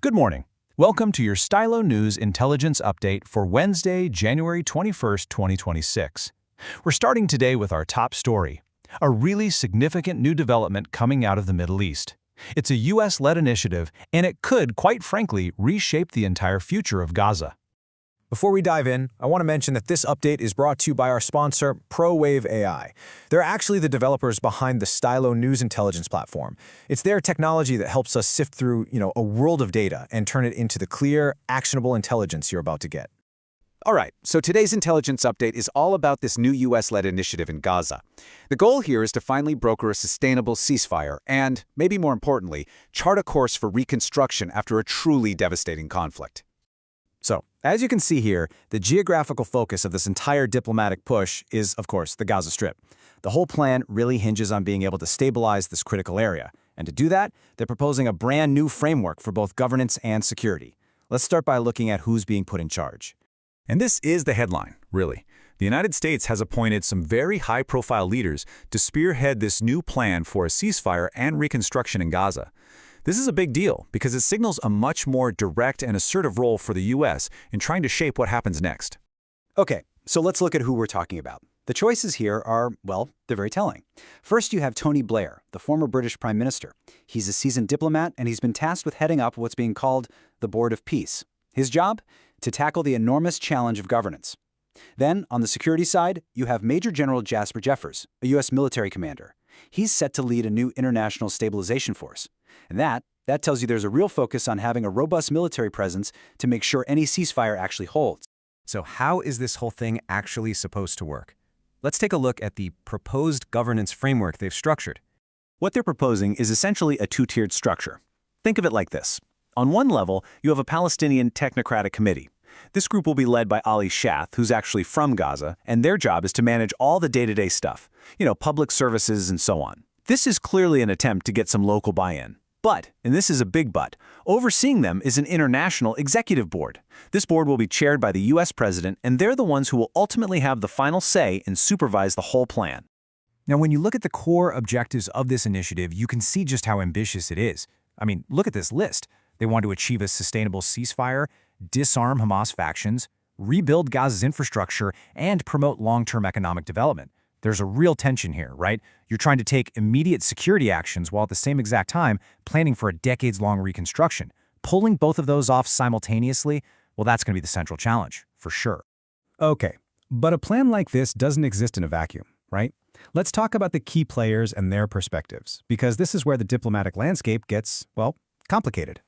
Good morning. Welcome to your Stylo News Intelligence Update for Wednesday, January 21st, 2026. We're starting today with our top story, a really significant new development coming out of the Middle East. It's a U.S.-led initiative, and it could, quite frankly, reshape the entire future of Gaza. Before we dive in, I want to mention that this update is brought to you by our sponsor, ProWave AI. They're actually the developers behind the Stylo News Intelligence platform. It's their technology that helps us sift through, a world of data and turn it into the clear, actionable intelligence you're about to get. All right, so today's intelligence update is all about this new U.S.-led initiative in Gaza. The goal here is to finally broker a sustainable ceasefire and, maybe more importantly, chart a course for reconstruction after a truly devastating conflict. So, as you can see here, the geographical focus of this entire diplomatic push is, of course, the Gaza Strip. The whole plan really hinges on being able to stabilize this critical area. And to do that, they're proposing a brand new framework for both governance and security. Let's start by looking at who's being put in charge. And this is the headline, really. The United States has appointed some very high-profile leaders to spearhead this new plan for a ceasefire and reconstruction in Gaza. This is a big deal because it signals a much more direct and assertive role for the U.S. in trying to shape what happens next. Okay, so let's look at who we're talking about. The choices here are, well, they're very telling. First, you have Tony Blair, the former British Prime Minister. He's a seasoned diplomat, and he's been tasked with heading up what's being called the Board of Peace. His job? To tackle the enormous challenge of governance. Then, on the security side, you have Major General Jasper Jeffers, a U.S. military commander. He's set to lead a new international stabilization force. And that tells you there's a real focus on having a robust military presence to make sure any ceasefire actually holds. So how is this whole thing actually supposed to work? Let's take a look at the proposed governance framework they've structured. What they're proposing is essentially a two-tiered structure. Think of it like this. On one level, you have a Palestinian technocratic committee. This group will be led by Ali Shath, who's actually from Gaza, and their job is to manage all the day-to-day stuff, public services and so on. This is clearly an attempt to get some local buy-in. But, and this is a big but, overseeing them is an international executive board. This board will be chaired by the U.S. president, and they're the ones who will ultimately have the final say and supervise the whole plan. Now, when you look at the core objectives of this initiative, you can see just how ambitious it is. I mean, look at this list. They want to achieve a sustainable ceasefire, disarm Hamas factions, rebuild Gaza's infrastructure, and promote long-term economic development. There's a real tension here, right? You're trying to take immediate security actions while at the same exact time planning for a decades-long reconstruction. Pulling both of those off simultaneously, well, that's going to be the central challenge, for sure. Okay, but a plan like this doesn't exist in a vacuum, right? Let's talk about the key players and their perspectives, because this is where the diplomatic landscape gets, well, complicated.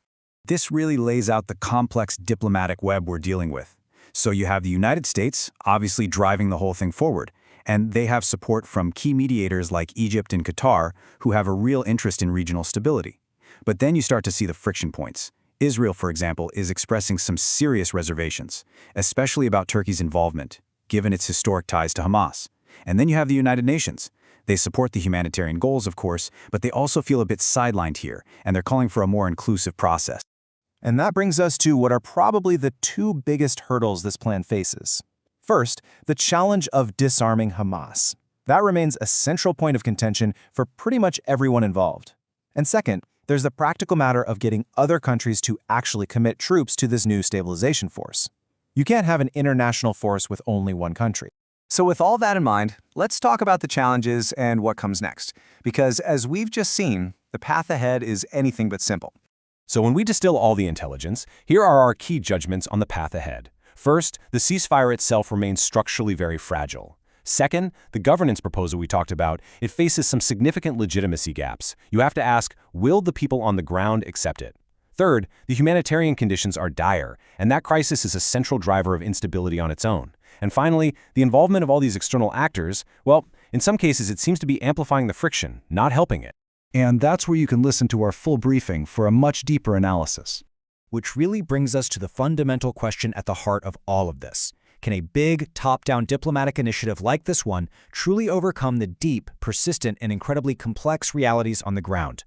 This really lays out the complex diplomatic web we're dealing with. So you have the United States, obviously driving the whole thing forward. And they have support from key mediators like Egypt and Qatar, who have a real interest in regional stability. But then you start to see the friction points. Israel, for example, is expressing some serious reservations, especially about Turkey's involvement, given its historic ties to Hamas. And then you have the United Nations. They support the humanitarian goals, of course, but they also feel a bit sidelined here, and they're calling for a more inclusive process. And that brings us to what are probably the two biggest hurdles this plan faces. First, the challenge of disarming Hamas. That remains a central point of contention for pretty much everyone involved. And second, there's the practical matter of getting other countries to actually commit troops to this new stabilization force. You can't have an international force with only one country. So with all that in mind, let's talk about the challenges and what comes next. Because as we've just seen, the path ahead is anything but simple. So when we distill all the intelligence, here are our key judgments on the path ahead. First, the ceasefire itself remains structurally very fragile. Second, the governance proposal we talked about, it faces some significant legitimacy gaps. You have to ask, will the people on the ground accept it? Third, the humanitarian conditions are dire, and that crisis is a central driver of instability on its own. And finally, the involvement of all these external actors, well, in some cases it seems to be amplifying the friction, not helping it. And that's where you can listen to our full briefing for a much deeper analysis. Which really brings us to the fundamental question at the heart of all of this. Can a big, top-down diplomatic initiative like this one truly overcome the deep, persistent, and incredibly complex realities on the ground?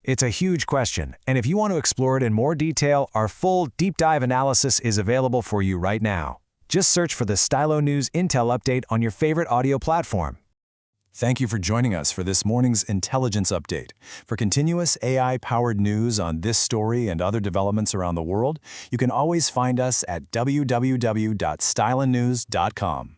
It's a huge question, and if you want to explore it in more detail, our full, deep-dive analysis is available for you right now. Just search for the Stylo News Intel update on your favorite audio platform. Thank you for joining us for this morning's intelligence update. For continuous AI-powered news on this story and other developments around the world, you can always find us at www.stylonews.com.